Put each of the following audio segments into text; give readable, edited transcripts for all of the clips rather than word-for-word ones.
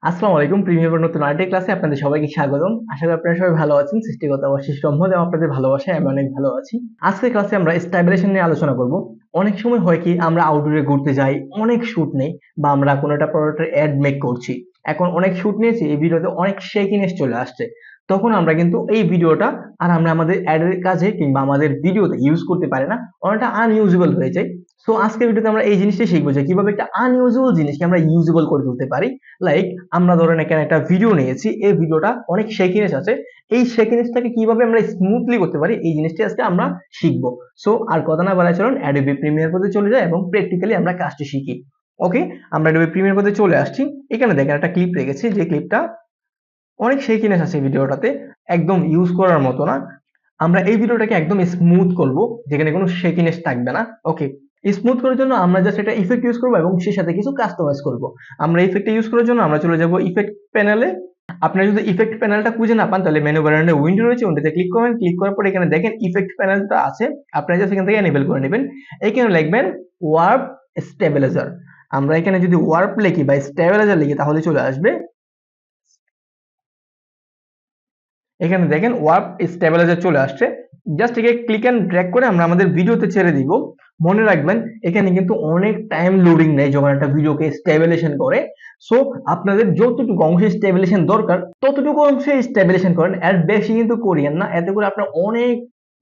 আসসালামু আলাইকুম। প্রিমিয়ার নতুন আরেকটি ক্লাসে আপনাদের সবাইকে স্বাগতম। আশা করি আপনারা সবাই ভালো আছেন। সৃষ্টিকর্তা অশেষ রহমতে আপনাদের ভালোবাসায় আমি অনেক ভালো আছি। আজকের ক্লাসে আমরা স্ট্যাবিলাইজেশন নিয়ে আলোচনা করব। অনেক সময় হয় কি আমরা আউটডোরে ঘুরতে যাই, অনেক শুট নেই বা আমরা কোনো একটা প্রোডাক্টের অ্যাড মেক করছি। এখন অনেক শুট নিয়েছি, এই ভিডিওতে অনেক শেকিনেস চলে আসছে। তখন আমরা কিন্তু এই ভিডিওটা আর আমরা আমাদের অ্যাডের কাজে কিংবা আমাদের ভিডিওতে ইউজ করতে পারি না, অনেকটা আনইউজেবল হয়ে যায়। সো আজকের ভিডিওতে আমরা এই জিনিসটাই শিখবো যে কিভাবে একটা আনইউজেবল জিনিসকে আমরা ইউজেবল করে তুলতে পারি। লাইক আমরা ধরেন এখানে একটা ভিডিও নিয়েছি, এই ভিডিওটা অনেক শেকিনেস আছে, এই শেকিনেসটাকে কিভাবে আমরা স্মুথলি করতে পারি এই জিনিসটি আজকে আমরা শিখবো। সো আর কথা না বাড়াই চলুন অ্যাডোবি প্রিমিয়ার পথে চলে যায় এবং প্র্যাকটিক্যালি আমরা কাজটি শিখি। ওকে, আমরা অ্যাডোবি প্রিমিয়ার পথে চলে আসছি। এখানে দেখেন একটা ক্লিপ রেখেছি, যে ক্লিপটা অনেক শেকিনেস আছে ভিডিওটাতে, একদম ইউজ করার মতো না। আমরা এই ভিডিওটাকে একদম স্মুথ করব, যেখানে কোনো শেকিনেস থাকবে না। ওকে, স্মুথ করার জন্য আমরা জাস্ট এটা ইফেক্ট ইউজ করব এবং সেই সাথে কিছু কাস্টমাইজ করব। আমরা ইফেক্টটা ইউজ করার জন্য আমরা চলে যাব ইফেক্ট প্যানেলে। আপনারা যদি ইফেক্ট প্যানেলটা খুঁজে না পান তাহলে মেনু বারে উইন্ডো রয়েছে, উইন্ডোতে ক্লিক করবেন। ক্লিক করার পর এখানে দেখেন ইফেক্ট প্যানেলটা আছে, আপনারা জাস্ট এখান থেকে এনেবল করে নেবেন। এখানে লিখবেন ওয়ার্প স্টেবিলাইজার। আমরা এখানে যদি ওয়ার্প লিখি বা স্টেবিলাইজার লিখি তাহলে চলে আসবে। এখানে দেখেন ওয়ার্প স্টেবিলাইজার চলে আসছে। জাস্ট একে ক্লিক এন্ড ড্র্যাগ করে আমরা আমাদের ভিডিওতে ছেড়ে দিব। মনে রাখবেন এখানে কিন্তু অনেক টাইম লোডিং নেই যখন একটা ভিডিওকে স্টেবিলাইজেশন করে। সো আপনাদের যতটুকু অংশে স্টেবিলাইজেশন দরকার ততটুকু অংশে স্টেবিলাইজেশন করেন, এর বেশি কিন্তু করিয়েন না, এতে করে আপনার অনেক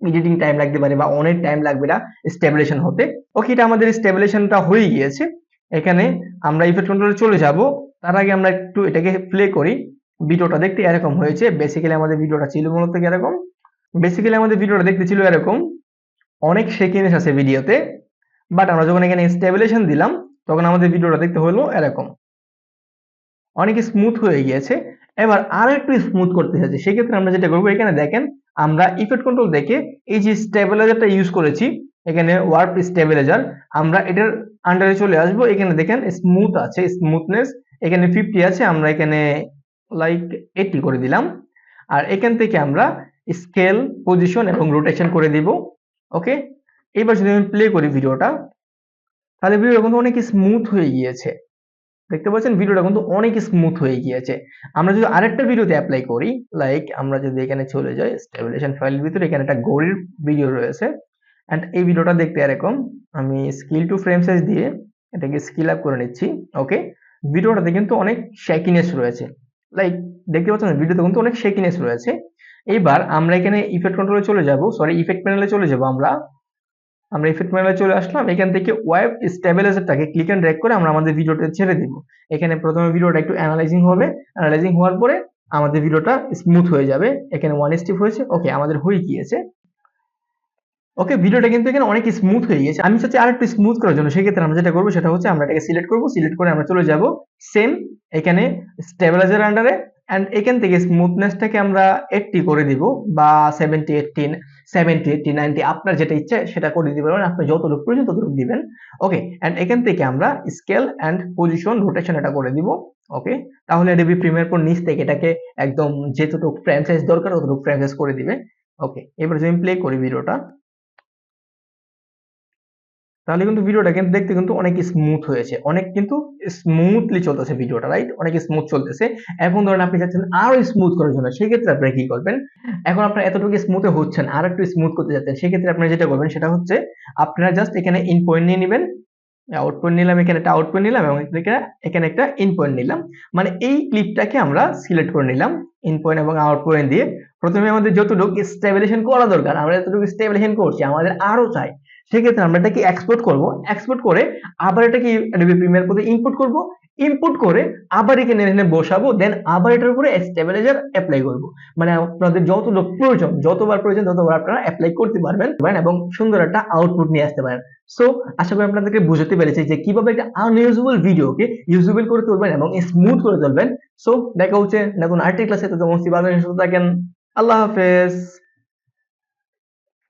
এডিটিং টাইম লাগতে পারে বা অনেক টাইম লাগবে না স্টেবিলাইজেশন হতে। ওকে, এটা আমাদের স্টেবিলাইজেশনটা হয়ে গিয়েছে। এখানে আমরা ইফেক্ট কন্ট্রোলে চলে যাব। তার আগে আমরা একটু এটাকে প্লে করি। ভিডিওটা দেখতে এরকম হয়েছে। বেসিক্যালি আমাদের ভিডিওটা ছিল মূলত এরকম। বেসিক্যালি আমাদের ভিডিওটা দেখতে ছিল এরকম, অনেক শেকিনেস আছে ভিডিওতে। বাট আমরা যখন এখানে স্টেবিলাইজেশন দিলাম তখন আমাদের ভিডিওটা দেখতে হলো এরকম, অনেক স্মুথ হয়ে গিয়েছে। এবার আর একটু স্মুথ করতে চাচ্ছি, সেক্ষেত্রে আমরা যেটা করবো, এখানে দেখেন আমরা ইফেক্ট কন্ট্রোল দেখে এই যে স্টেবিলাইজারটা ইউজ করেছি, এখানে ওয়ার্প স্টেবিলাইজার, আমরা এটার আন্ডারে চলে আসবো। এখানে দেখেন স্মুথ আছে, স্মুথনেস এখানে 50 আছে, আমরা এখানে লাইক 80 করে দিলাম। আর এখান থেকে আমরা স্কেল, পজিশন এবং রোটেশন করে দিব। ওকে, এবার যদি আমি প্লে করি ভিডিওটা, তাহলে ভিডিও কিন্তু অনেক স্মুথ হয়ে গিয়েছে। দেখতে পাচ্ছেন ভিডিওটা কিন্তু অনেক স্মুথ হয়ে গিয়েছে। আমরা যদি আরেকটা ভিডিওতে অ্যাপ্লাই করি, লাইক আমরা যদি এখানে চলে যাই স্টেবিলাইজেশন ফাইলের ভিতরে, এখানে একটা ঘড়ির ভিডিও রয়েছে এন্ড এই ভিডিওটা দেখতে এরকম। আমি স্কেল টু ফ্রেম সাইজ দিয়ে এটাকে স্কেল আপ করে নিচ্ছি। ওকে, ভিডিওটাতে কিন্তু অনেক শেকিনেস রয়েছে, লাইক দেখতে পাচ্ছেন ভিডিওতে কিন্তু অনেক শেকিনেস রয়েছে। এবার আমরা এখানে ইফেক্ট কন্ট্রোলে চলে যাব, সরি ইফেক্ট প্যানেলে চলে যাব। আমরা ইফেক্ট প্যানেলে চলে আসলাম। এখান থেকে ওয়েব স্টেবিলাইজারটাকে ক্লিক এন্ড ড্র্যাগ করে আমরা আমাদের ভিডিওটা ছেড়ে দিব। এখানে প্রথমে ভিডিওটা একটু অ্যানালাইজিং হবে, অ্যানালাইজিং হওয়ার পরে আমাদের ভিডিওটা স্মুথ হয়ে যাবে। এখানে ওয়ান স্টেপ হয়েছে। ওকে, আমাদের হয়ে গিয়েছে। ওকে, ভিডিওটা কিন্তু এখানে অনেক স্মুথ হয়ে গেছে। আমি চাচ্ছি আরেকটু স্মুথ করার জন্য, সেক্ষেত্রে আমরা যেটা করবো সেটা হচ্ছে আমরা এটাকে সিলেক্ট করবো। সিলেক্ট করে আমরা চলে যাব সেম এখানে স্টেবিলাইজার আন্ডারে এন্ড এখান থেকে স্মুথনেসটাকে আমরা 80 করে দিব বা 70 80 70 80 90 আপনার যেটা ইচ্ছা সেটা করে দিতে পারবেন, আপনি যতটুকু প্রয়োজন ততটুকু দিবেন। ওকে, এন্ড এখান থেকে আমরা স্কেল এন্ড পজিশন রোটেশন এটা করে দিব। ওকে, তাহলে Adobe Premiere Pro নিচ থেকে এটাকে একদম যেতটুকু ফ্রেম সাইজ দরকার ততটুকু ফ্রেম সাইজ করে দিবে। ওকে, এবার যদি আমি প্লে করি ভিডিওটা, তাহলে কিন্তু ভিডিওটা কিন্তু দেখতে কিন্তু অনেক স্মুথ হয়েছে, অনেক কিন্তু স্মুথলি চলতেছে ভিডিওটা, রাইট? অনেক স্মুথ চলতেছে। এখন ধরেন আপনি চাচ্ছেন আরো স্মুথ করার জন্য, সেক্ষেত্রে আপনি কি করবেন? এখন আপনার এতটুকু স্মুথে হচ্ছেন, আর একটু স্মুথ করতে যাচ্ছেন, সেক্ষেত্রে আপনারা যেটা করবেন সেটা হচ্ছে আপনারা জাস্ট এখানে ইন পয়েন্ট নিয়ে নেবেন। আউটপুট নিলাম, এখানে একটা আউটপুট নিলাম এবং এখানে একটা ইন পয়েন্ট নিলাম। মানে এই ক্লিপটাকে আমরা সিলেক্ট করে নিলাম ইন পয়েন্ট এবং আউট পয়েন্ট দিয়ে। প্রথমে আমাদের যতটুকু স্টেবিলাইজেশন করা দরকার আমরা যতটুকু স্টেবিলাইজেশন করছি, আমাদের আরো চাই, সেক্ষেত্রে আমরা এটাকে এক্সপোর্ট করব। এক্সপোর্ট করে আবার এটাকে Adobe Premiere Pro ইনপুট করব। ইনপুট করে আবার এখানে এনে বসাবো, দেন আবার এটার উপরে স্টেবিলাইজার অ্যাপ্লাই করব। মানে আপনাদের যতটুকু প্রয়োজন, যতবার প্রয়োজন ততবার আপনারা অ্যাপ্লাই করতে পারবেন এবং সুন্দর একটা আউটপুট নিয়ে আসতে পারেন। সো আশা করি আপনাদেরকে বুঝতে পেরেছি যে কিভাবে একটা আনইউজেবল ভিডিওকে ইউজেবল করে তুলবেন এবং স্মুথ করে তুলবেন। সো দেখা হচ্ছে নতুন আর্টি ক্লাসে। তো থাকেন। আল্লাহ হাফেজ।